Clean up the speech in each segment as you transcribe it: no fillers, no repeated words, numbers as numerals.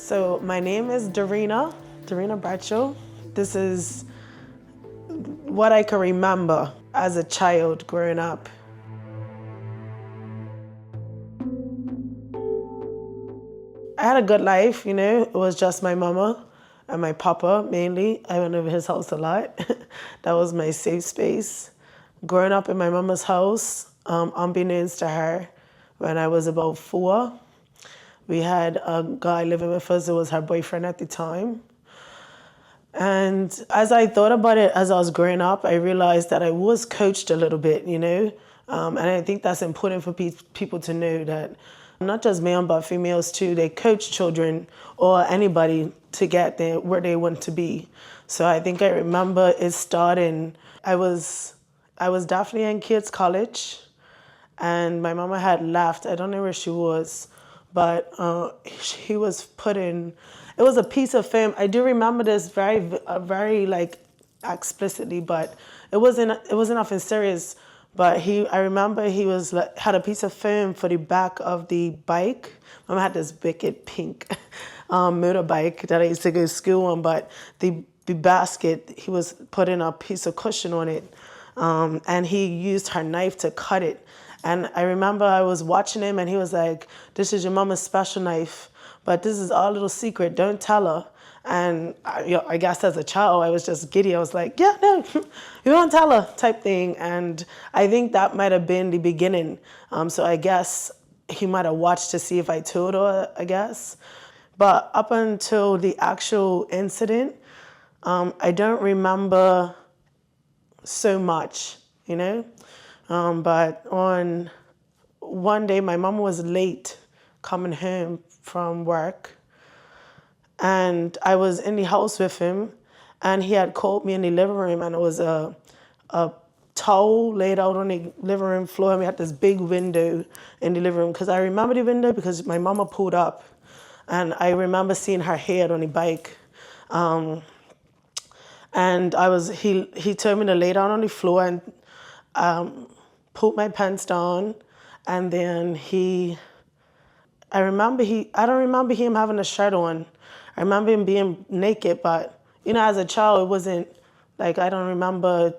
So my name is Darreana Bradshaw. This is what I can remember as a child growing up. I had a good life, It was just my mama and my papa mainly. I went over his house a lot. That was my safe space. Growing up in my mama's house, unbeknownst to her, when I was about 4, we had a guy living with us. It was her boyfriend at the time. And as I thought about it as I was growing up, I realized that I was coached a little bit, And I think that's important for people to know that not just male, but females too, they coach children or anybody to get there where they want to be. So I think I remember it starting, I was definitely in kids' college, and my mama had left. I don't know where she was, but she was putting, it was a piece of film. I do remember this very like explicitly, but it wasn't nothing serious. But I remember he was had a piece of film for the back of the bike. Mama had this wicked pink motorbike that I used to go to school on, but the basket, he was putting a piece of cushion on it, and he used her knife to cut it. And I remember I was watching him and he was like, "This is your mama's special knife, but this is our little secret, don't tell her." And I guess as a child, I was just giddy. I was like, "Yeah, no, you don't tell her," type thing. And I think that might have been the beginning. So I guess he might have watched to see if I told her, I guess. But up until the actual incident, I don't remember so much, But on one day, my mom was late coming home from work, and I was in the house with him, and he had called me in the living room, and it was a towel laid out on the living room floor, and we had this big window in the living room, because I remember the window because my mama pulled up, and I remember seeing her head on the bike. And he told me to lay down on the floor and put my pants down, and then I don't remember him having a shirt on. I remember him being naked, but as a child, it wasn't like, I don't remember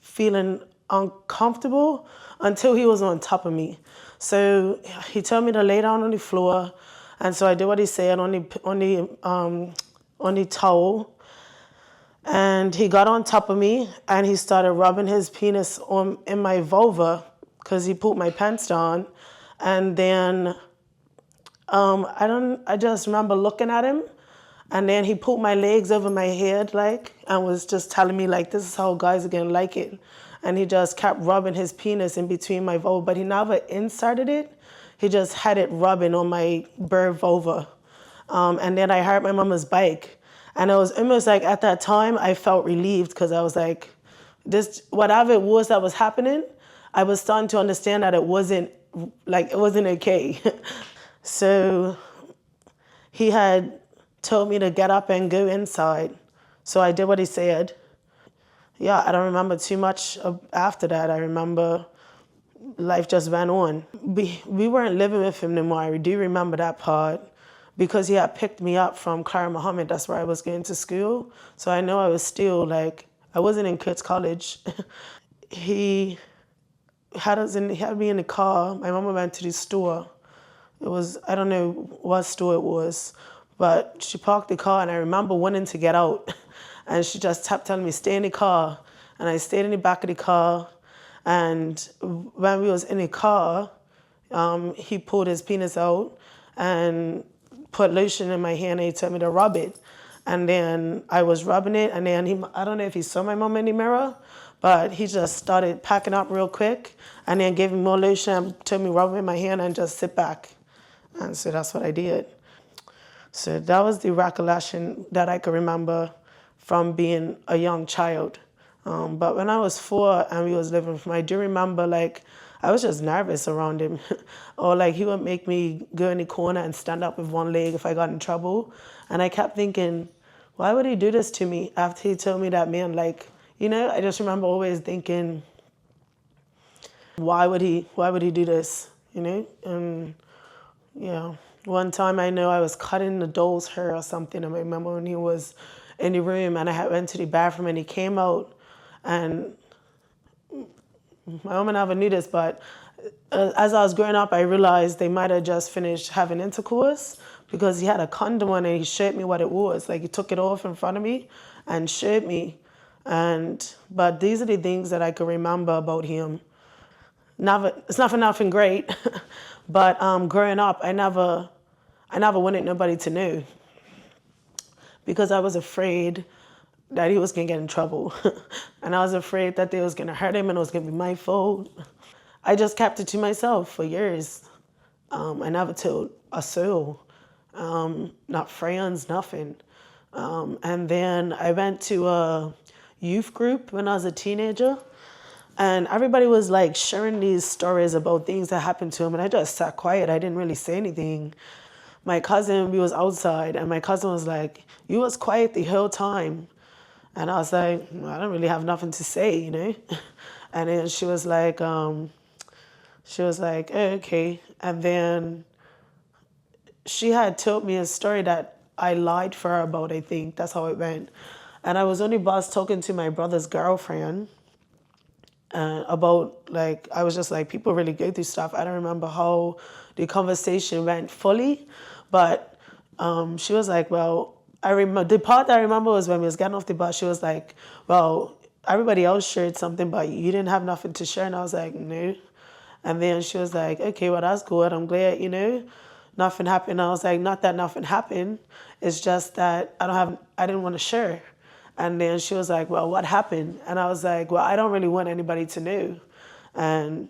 feeling uncomfortable until he was on top of me. So he told me to lay down on the floor, and so I did what he said on the towel. And he got on top of me and he started rubbing his penis in my vulva because he pulled my pants down. And then I just remember looking at him, and then he pulled my legs over my head and was just telling me this is how guys are gonna like it. And he just kept rubbing his penis in between my vulva, but he never inserted it. He just had it rubbing on my bare vulva. And then I heard my mama's bike. And it was almost like at that time I felt relieved, because I was like, this, whatever it was that was happening, I was starting to understand that it wasn't okay. So he had told me to get up and go inside. So I did what he said. Yeah, I don't remember too much after that. I remember life just went on. We weren't living with him anymore. I do remember that part, because he had picked me up from Clara Muhammad. That's where I was going to school. So I know I was still I wasn't in kids' college. He had me in the car. My mama went to the store. It was, I don't know what store it was, but she parked the car, and I remember wanting to get out. And she just kept telling me, "Stay in the car." And I stayed in the back of the car. And when we was in the car, he pulled his penis out and put lotion in my hand, and he told me to rub it. And then I was rubbing it, and then I don't know if he saw my mom in the mirror, but he just started packing up real quick, and then gave me more lotion and told me to rub it in my hand and just sit back. And so that's what I did. So that was the recollection that I could remember from being a young child. But when I was 4 and we was living with him, I do remember I was just nervous around him. Or he would make me go in the corner and stand up with one leg if I got in trouble. And I kept thinking, why would he do this to me after he told me that, man? I just remember always thinking, why would he do this? Yeah. One time I know I was cutting the doll's hair or something. And I remember when he was in the room and I had went to the bathroom and he came out, and my mom never knew this, but as I was growing up, I realized they might have just finished having intercourse because he had a condom on and he showed me what it was. Like he took it off in front of me and showed me. But these are the things that I can remember about him. Never, it's not for nothing great, but growing up, I never wanted nobody to know because I was afraid that he was gonna get in trouble, and I was afraid that they was gonna hurt him and it was gonna be my fault. I just kept it to myself for years. I never told a soul, not friends, nothing. And then I went to a youth group when I was a teenager, and everybody was like sharing these stories about things that happened to him, and I just sat quiet. I didn't really say anything. My cousin, we was outside, and my cousin was like, "You was quiet the whole time." And I was like, well, I don't really have nothing to say, you know? And then she was like, oh, okay. And then she had told me a story that I lied for her about, I think. That's how it went. And I was only boss talking to my brother's girlfriend about, like, I was just like, people really go through stuff. I don't remember how the conversation went fully, but she was like, well, I remember the part I remember was when we was getting off the bus. She was like, "Well, everybody else shared something, but you didn't have nothing to share." And I was like, "No." And then she was like, "Okay, well that's good. I'm glad nothing happened." I was like, "Not that nothing happened. It's just that I didn't want to share." And then she was like, "Well, what happened?" And I was like, "Well, I don't really want anybody to know." And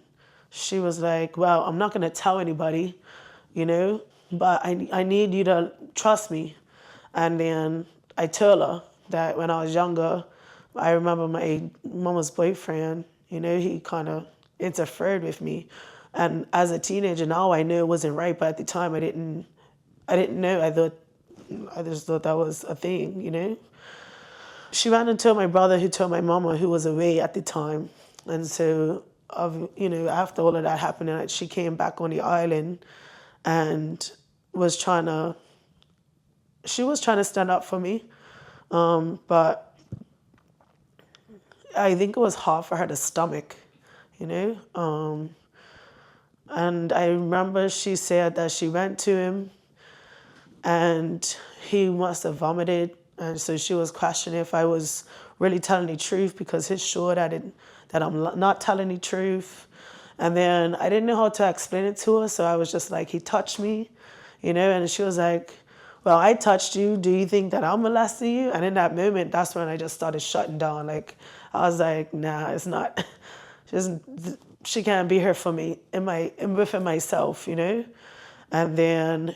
she was like, "Well, I'm not gonna tell anybody, but I need you to trust me." And then I told her that when I was younger, I remember my mama's boyfriend, he kind of interfered with me. And as a teenager now, I knew it wasn't right, but at the time I didn't know. I just thought that was a thing. She ran and told my brother, who told my mama, who was away at the time. And so, after all of that happened, she came back on the island and was trying to stand up for me, but I think it was hard for her to stomach, you know. And I remember she said that she went to him and he must have vomited, and so she was questioning if I was really telling the truth because he's sure that I'm not telling the truth. And then I didn't know how to explain it to her, so I was just like, he touched me, and she was like, well, I touched you. Do you think that I'm molesting you? And in that moment, that's when I just started shutting down. Like, I was like, nah, it's not. She can't be here for me within myself, And then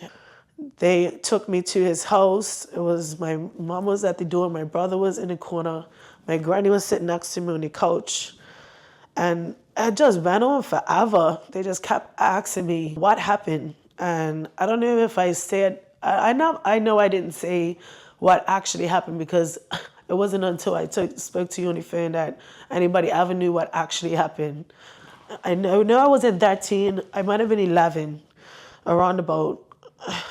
they took me to his house. It was my mom was at the door. My brother was in the corner. My granny was sitting next to me on the couch. And it just went on forever. They just kept asking me what happened. And I don't know if I said, I know I didn't say what actually happened because it wasn't until I spoke to you on the phone that anybody ever knew what actually happened. I know I wasn't 13. I might have been 11, around about.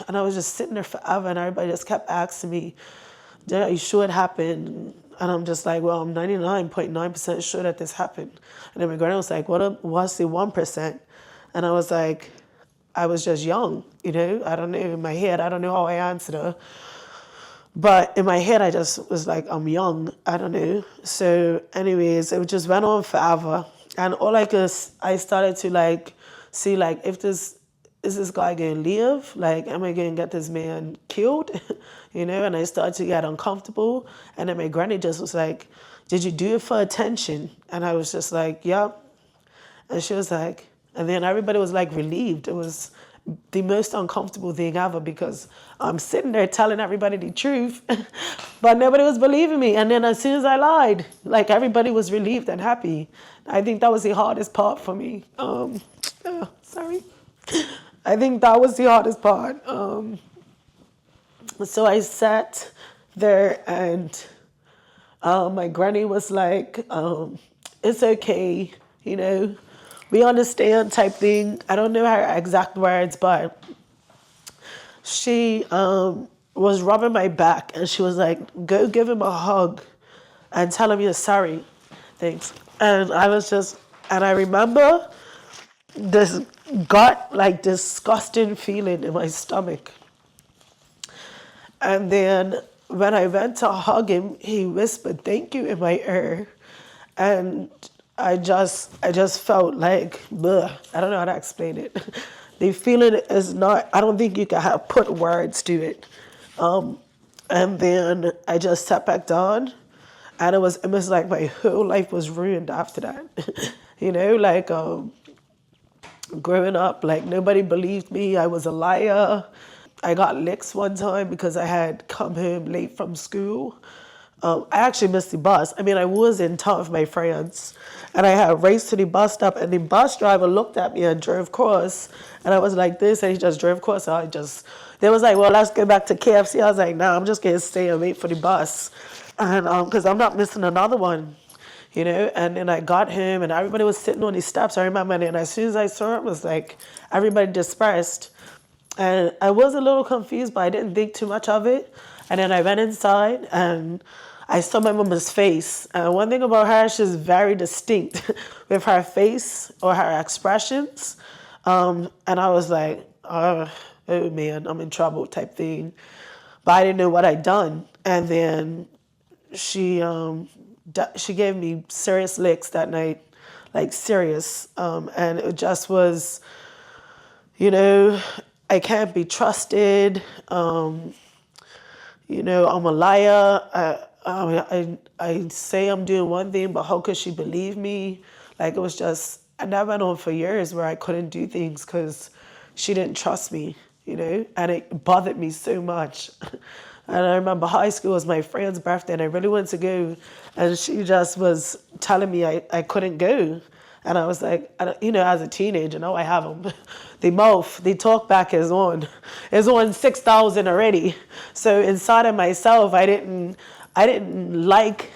And I was just sitting there forever and everybody just kept asking me, are you sure it happened? And I'm just like, well, I'm 99.9% sure that this happened. And then my granny was like, what's the 1%? And I was like, I was just young, I don't know, in my head, I don't know how I answered her. But in my head, I just was like, I'm young, I don't know. So anyways, it just went on forever. And all I started to see if is this guy going to live? Like, am I going to get this man killed? And I started to get uncomfortable. And then my granny just was like, did you do it for attention? And I was just like, yeah. And she was like, and then everybody was like relieved. It was the most uncomfortable thing ever because I'm sitting there telling everybody the truth, but nobody was believing me. And then as soon as I lied, like everybody was relieved and happy. I think that was the hardest part for me. Sorry. I think that was the hardest part. So I sat there and my granny was like, it's okay, we understand type thing. I don't know her exact words, but She was rubbing my back and she was like, go give him a hug and tell him you're sorry. Thanks. And I was just, and I remember this gut, like disgusting feeling in my stomach. And then when I went to hug him, he whispered, thank you in my ear. And I just felt like, bleh. I don't know how to explain it. The feeling is not, I don't think you can put words to it. And then I just sat back down and it was like my whole life was ruined after that. You know, like growing up, like nobody believed me. I was a liar. I got licks one time because I had come home late from school. I actually missed the bus. I mean, I was in town with my friends, and I had raced to the bus stop, and the bus driver looked at me and drove across, and I was like this, and he just drove across. So they was like, well, let's go back to KFC. I was like, nah, I'm just gonna stay and wait for the bus, and because I'm not missing another one. You know, and then I got him, and everybody was sitting on the steps. I remember, and as soon as I saw him, it was like everybody dispersed. And I was a little confused, but I didn't think too much of it. And then I went inside and I saw my mama's face. And one thing about her, she's very distinct with her face or her expressions. And I was like, oh man, I'm in trouble type thing. But I didn't know what I'd done. And then she gave me serious licks that night, like serious. And it just was, you know, I can't be trusted. You know, I'm a liar. I say I'm doing one thing, but how could she believe me? Like it was just, and that went on for years where I couldn't do things because she didn't trust me, you know, and it bothered me so much. And I remember high school was my friend's birthday and I really wanted to go. And she just was telling me I couldn't go. And I was like, you know, as a teenager, now I have them. The talk back is on. It's on 6,000 already. So inside of myself, I didn't like,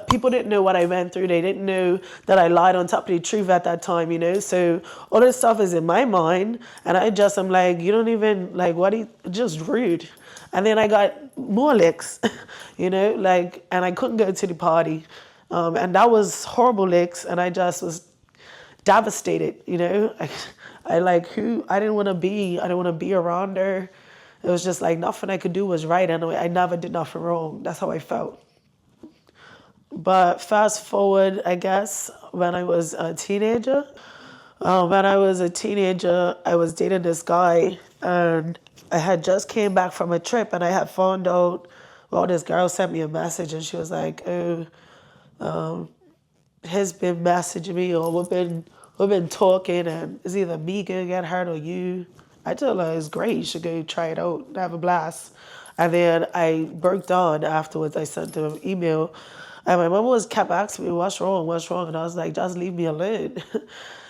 people didn't know what I went through. They didn't know that I lied on top of the truth at that time, you know. So all this stuff is in my mind. And I'm like, you don't even, like, just rude. And then I got more licks, you know, like, and I couldn't go to the party. And that was horrible licks. And I just was devastated, you know. I didn't want to be around her. It was just like nothing I could do was right, and I never did nothing wrong. That's how I felt. But fast forward, I guess, when I was a teenager. I was dating this guy, and I had just came back from a trip, and I had found out, well, this girl sent me a message, and she was like, oh, has been messaging me, or we've been talking, and it's either me gonna get hurt or you. I told her it's great, you should go try it out, have a blast. And then I broke down afterwards. I sent her an email, and my mom kept asking me, what's wrong? And I was like, just leave me alone.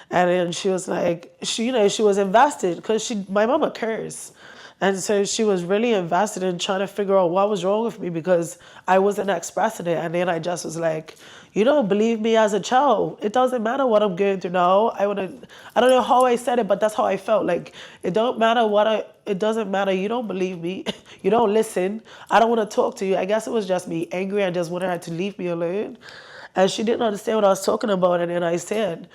And then she was like, she was invested because my mama cares. And so she was really invested in trying to figure out what was wrong with me because I wasn't expressing it. And then I just was like, you don't believe me as a child. It doesn't matter what I'm going through now. I don't know how I said it, but that's how I felt. Like, it doesn't matter. You don't believe me. You don't listen. I don't want to talk to you. I guess it was just me angry. I just wanted her to leave me alone. And she didn't understand what I was talking about. And then I said,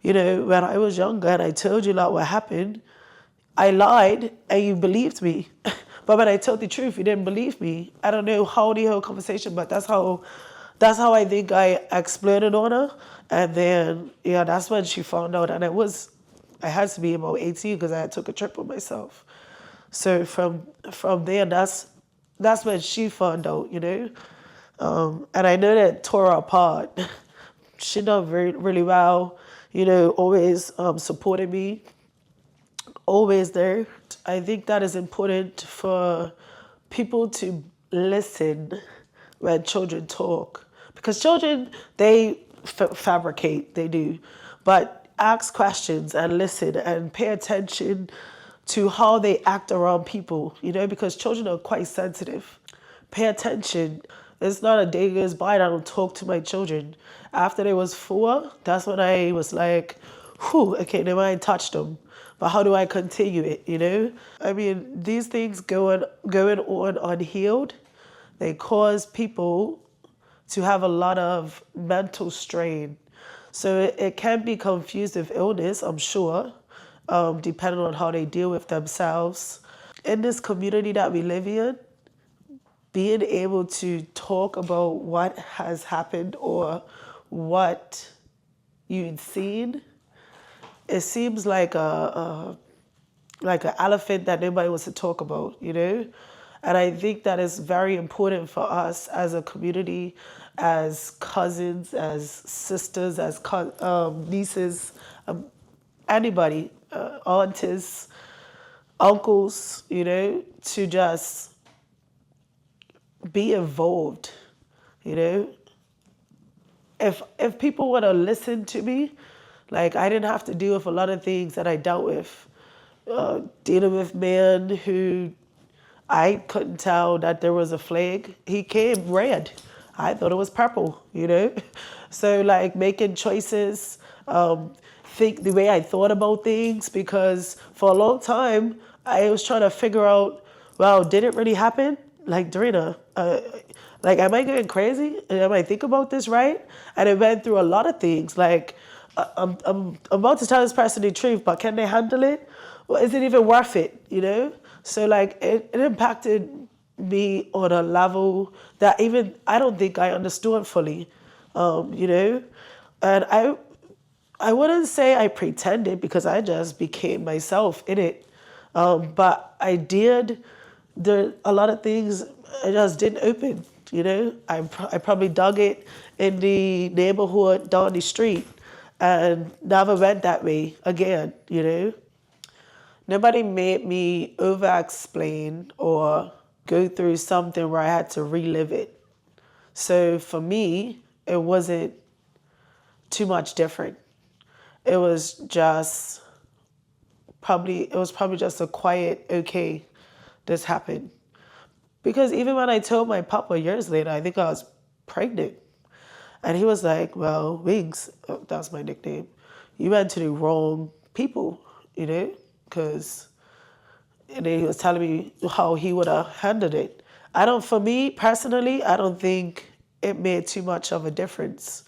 you know, when I was younger and I told you like what happened, I lied and you believed me. But when I told the truth, you didn't believe me. I don't know how the whole conversation, but that's how I think I exploded on her. And then, yeah, that's when she found out. And I had to be about 18 because I had took a trip with myself. So from there, that's when she found out, you know. And I know that tore her apart. She done really well, you know, always supported me. Always there. I think that is important for people to listen when children talk. Because children, they fabricate, they do. But ask questions and listen and pay attention to how they act around people, you know, because children are quite sensitive. Pay attention. It's not a day goes by that I don't talk to my children. After they was 4, that's when I was like, whew, okay, never mind, touch them. but how do I continue it, you know? I mean, these things going on unhealed, they cause people to have a lot of mental strain. So it can be confused with illness, I'm sure, depending on how they deal with themselves. In this community that we live in, being able to talk about what has happened or what you'd seen, it seems like an elephant that nobody wants to talk about, you know? And I think that is very important for us as a community, as cousins, as sisters, as nieces, anybody, aunties, uncles, you know, to just be involved, you know? If people want to listen to me, like I didn't have to deal with a lot of things that I dealt with. Dealing with men who I couldn't tell that there was a flag. He came red. I thought it was purple, you know? So like making choices, think the way I thought about things, because for a long time I was trying to figure out, well, did it really happen? Like Darreana, like am I going crazy? Am I thinking about this right? And I went through a lot of things. Like I'm about to tell this person the truth, but can they handle it? Well, is it even worth it? You know? So like it impacted me on a level that even I don't think I understood fully. You know? And I wouldn't say I pretended, because I just became myself in it. But I did, a lot of things I just didn't open, you know? I probably dug it in the neighborhood down the street and never went that way again, you know? Nobody made me over explain or go through something where I had to relive it. So for me, it wasn't too much different. It was probably just a quiet, okay, this happened. Because even when I told my papa years later, I think I was pregnant. And he was like, well, Wings, that's my nickname, you went to the wrong people, you know? Because and then he was telling me how he would have handled it. For me personally, I don't think it made too much of a difference,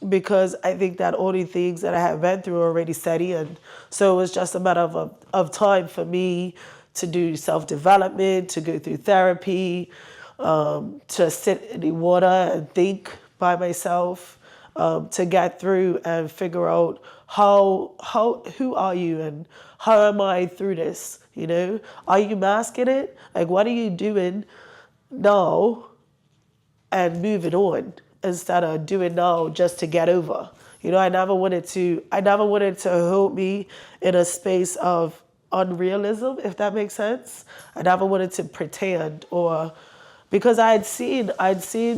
because I think that all the things that I had went through already set in. So it was just a matter of time for me to do self-development, to go through therapy, to sit in the water and think by myself, to get through and figure out who are you and how am I through this, you know? Are you masking it? Like, what are you doing now and moving on instead of doing now just to get over? You know, I never wanted to hold me in a space of unrealism, if that makes sense. I never wanted to pretend, or because I'd seen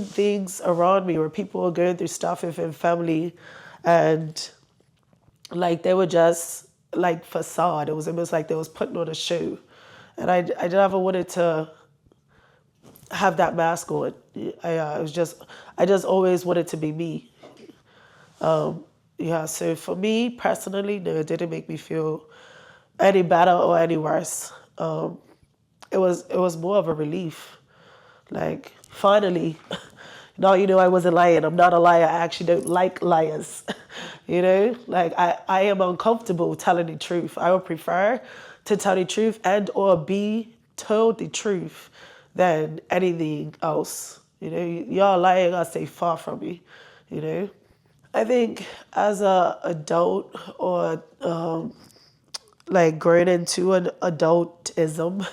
things around me where people were going through stuff within family, and like they were just like facade. It was almost like they was putting on a show, and I never wanted to have that mask on. I just always wanted to be me. Yeah. So for me personally, no, it didn't make me feel any better or any worse. It was more of a relief. Like, finally, now you know I wasn't lying. I'm not a liar. I actually don't like liars. You know, like I am uncomfortable telling the truth. I would prefer to tell the truth and or be told the truth than anything else. You know, y'all lying, I stay far from me, you know. I think as a adult, or like growing into an adultism,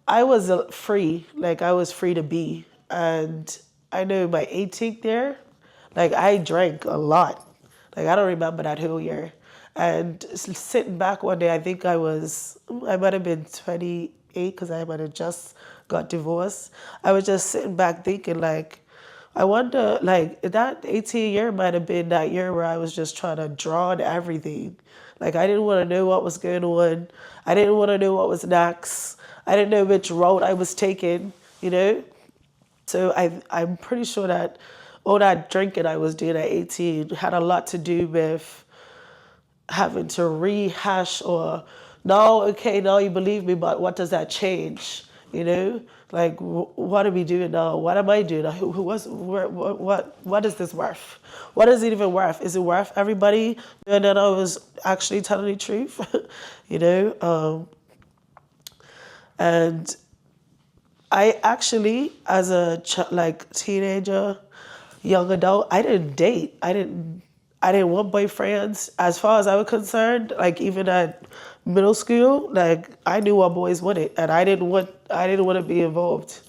I was free. Like I was free to be, and I know my 18th year, like I drank a lot. Like I don't remember that whole year. And sitting back one day, I think I might have been 28, because I might have just got divorced. I was just sitting back thinking, like, I wonder, like, that 18 year might have been that year where I was just trying to draw on everything. Like, I didn't want to know what was going on. I didn't want to know what was next. I didn't know which road I was taking, you know? So I'm pretty sure that all that drinking I was doing at 18 had a lot to do with having to rehash or, no, okay, now you believe me, but what does that change? You know, like what are we doing now? What am I doing? What is this worth? What is it even worth? Is it worth everybody? And then I was actually telling the truth, you know, and I actually, as a like teenager, young adult, I didn't date. I didn't want boyfriends. As far as I was concerned, like even at middle school, like I knew what boys wanted, and I didn't want to be involved.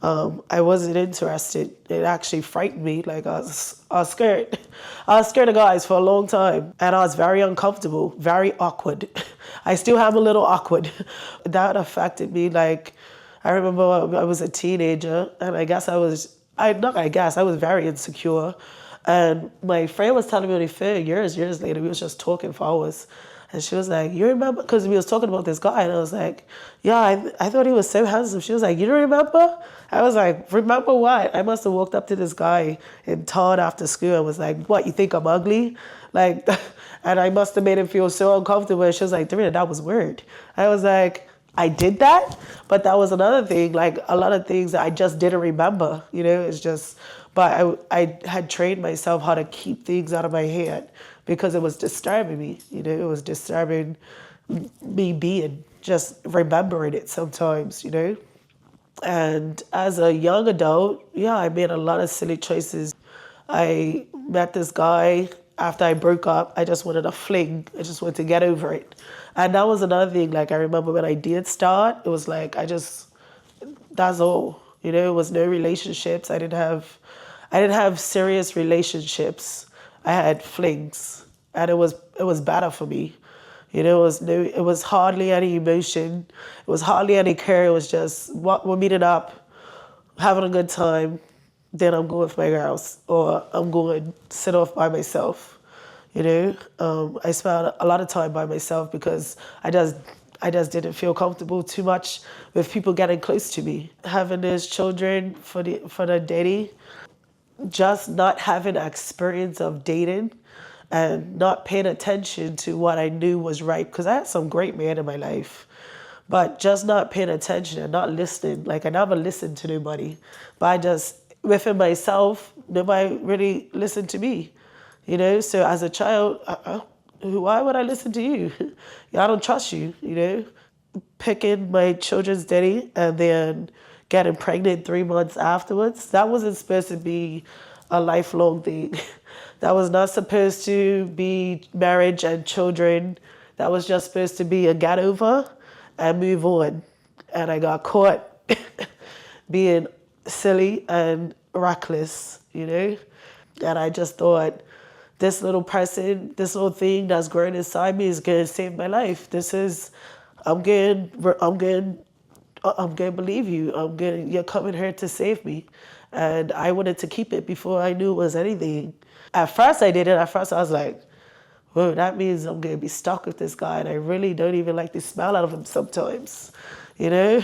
I wasn't interested. It actually frightened me. Like I was scared. I was scared of guys for a long time, and I was very uncomfortable, very awkward. I still have a little awkward. That affected me. Like I remember I was a teenager, and I was very insecure. And my friend was telling me on the phone years later, we was just talking for hours. And she was like, you remember? Because we was talking about this guy. And I was like, yeah, I thought he was so handsome. She was like, you don't remember? I was like, remember what? I must have walked up to this guy in town after school and was like, what, you think I'm ugly? Like, and I must have made him feel so uncomfortable. And she was like, Darreana, that was weird. I was like, I did that? But that was another thing, like a lot of things that I just didn't remember, you know, it's just, but I had trained myself how to keep things out of my head because it was disturbing me, you know, it was disturbing me being, just remembering it sometimes, you know. And as a young adult, yeah, I made a lot of silly choices. I met this guy after I broke up. I just wanted a fling. I just wanted to get over it. And that was another thing. Like I remember when I did start, it was like that's all. You know, it was no relationships. I didn't have serious relationships. I had flings, and it was better for me. You know, it was hardly any emotion. It was hardly any care. It was just we're meeting up, having a good time. Then I'm going with my girls, or I'm going to sit off by myself. You know, I spent a lot of time by myself because I just didn't feel comfortable too much with people getting close to me. Having those children for the dating, just not having an experience of dating and not paying attention to what I knew was right, because I had some great men in my life, but just not paying attention and not listening. Like I never listened to nobody, but I just, within myself, nobody really listened to me, you know? So as a child, why would I listen to you? I don't trust you, you know? Picking my children's daddy and then getting pregnant 3 months afterwards, that wasn't supposed to be a lifelong thing. That was not supposed to be marriage and children. That was just supposed to be a get over and move on. And I got caught being silly and reckless, you know? And I just thought, this little person, this little thing that's growing inside me is gonna save my life. I'm gonna believe you. You're coming here to save me. And I wanted to keep it before I knew it was anything. At first I did it. At first I was like, whoa, that means I'm gonna be stuck with this guy. And I really don't even like the smell out of him sometimes, you know?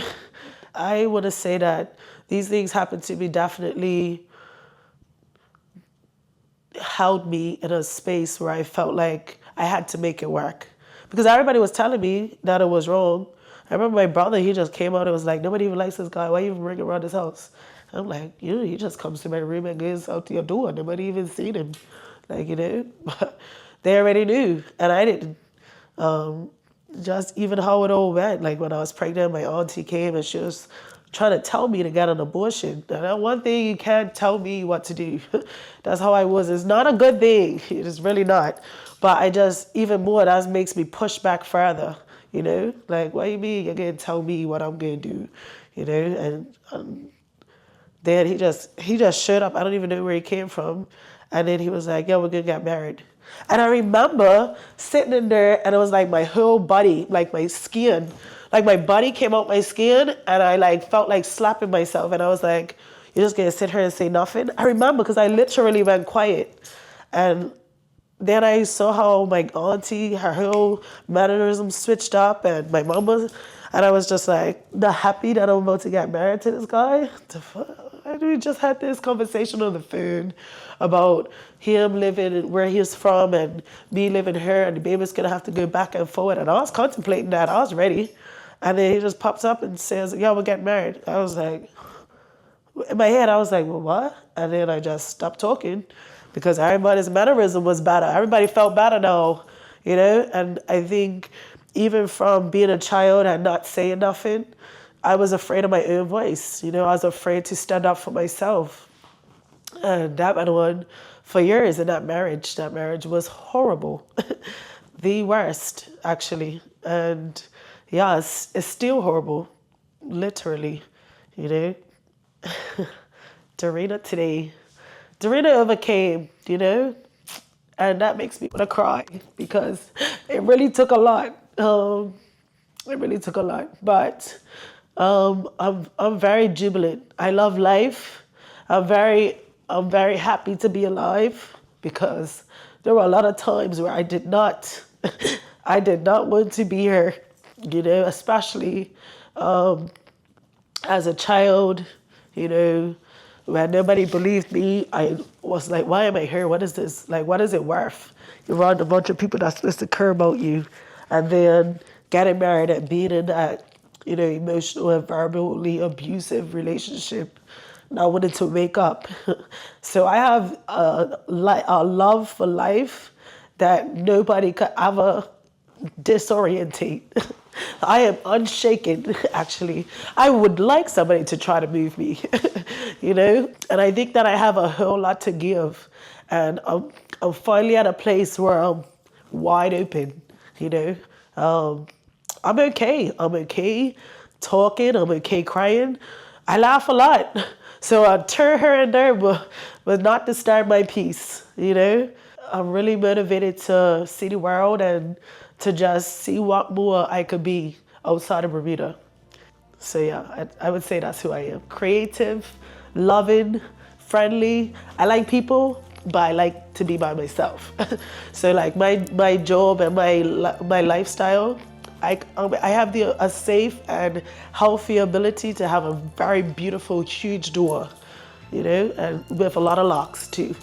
I wanna say that these things happened to me definitely held me in a space where I felt like I had to make it work. Because everybody was telling me that it was wrong. I remember my brother, he just came out and was like, nobody even likes this guy. Why you even bring him around this house? I'm like, you know, he just comes to my room and goes out to your door. Nobody even seen him. Like, you know, but they already knew. And I didn't. Just even how it all went. Like when I was pregnant, my auntie came and she was trying to tell me to get an abortion. And that one thing, you can't tell me what to do. That's how I was. It's not a good thing. It is really not. But I just, even more, that makes me push back further. You know, like, what do you mean you're going to tell me what I'm going to do? You know, and then he just showed up. I don't even know where he came from. And then he was like, yeah, we're going to get married. And I remember sitting in there and it was like my whole body, like my skin, like my body came out my skin and I like felt like slapping myself. And I was like, you're just going to sit here and say nothing? I remember because I literally went quiet. And then I saw how my auntie, her whole mannerism switched up, and my mama, and I was just like, not happy that I'm about to get married to this guy. The fuck? And we just had this conversation on the phone about him living where he's from and me living here, and the baby's gonna have to go back and forward. And I was contemplating that. I was ready. And then he just pops up and says, yeah, we're getting married. I was like, in my head, I was like, well, what? And then I just stopped talking because everybody's mannerism was better. Everybody felt better now, you know? And I think even from being a child and not saying nothing, I was afraid of my own voice. You know, I was afraid to stand up for myself. And that went on for years in that marriage. That marriage was horrible. The worst, actually. And yeah, it's still horrible, literally, you know? Darreana today. Darreana overcame, you know? And that makes me want to cry because it really took a lot. It really took a lot. But I'm very jubilant. I love life. I'm very happy to be alive because there were a lot of times where I did not I did not want to be here, you know, especially as a child, you know, when nobody believed me. I was like, why am I here? What is this? Like, what is it worth? You're around a bunch of people that's supposed to care about you. And then getting married and being in that, you know, emotional and verbally abusive relationship, not wanting to wake up. So I have a love for life that nobody could ever disorientate. I am unshaken, actually. I would like somebody to try to move me, you know? And I think that I have a whole lot to give. And I'm finally at a place where I'm wide open, you know? I'm okay. I'm okay talking. I'm okay crying. I laugh a lot. So I turn here and there, but not disturb my peace, you know? I'm really motivated to see the world and to just see what more I could be outside of Bermuda. So yeah, I would say that's who I am. Creative, loving, friendly. I like people, but I like to be by myself. So like my job and my lifestyle, I have a safe and healthy ability to have a very beautiful, huge door, you know, and with a lot of locks too.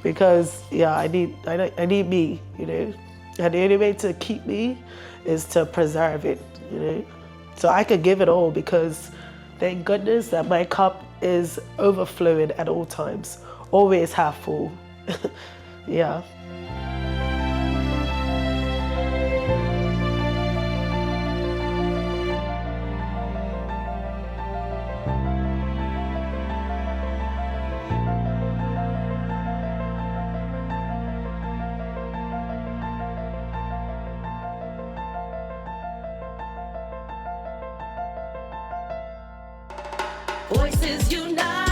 Because yeah, I need me, you know. And the only way to keep me is to preserve it, you know. So I could give it all because thank goodness that my cup is overflowing at all times, always half full. Yeah. Voices unite.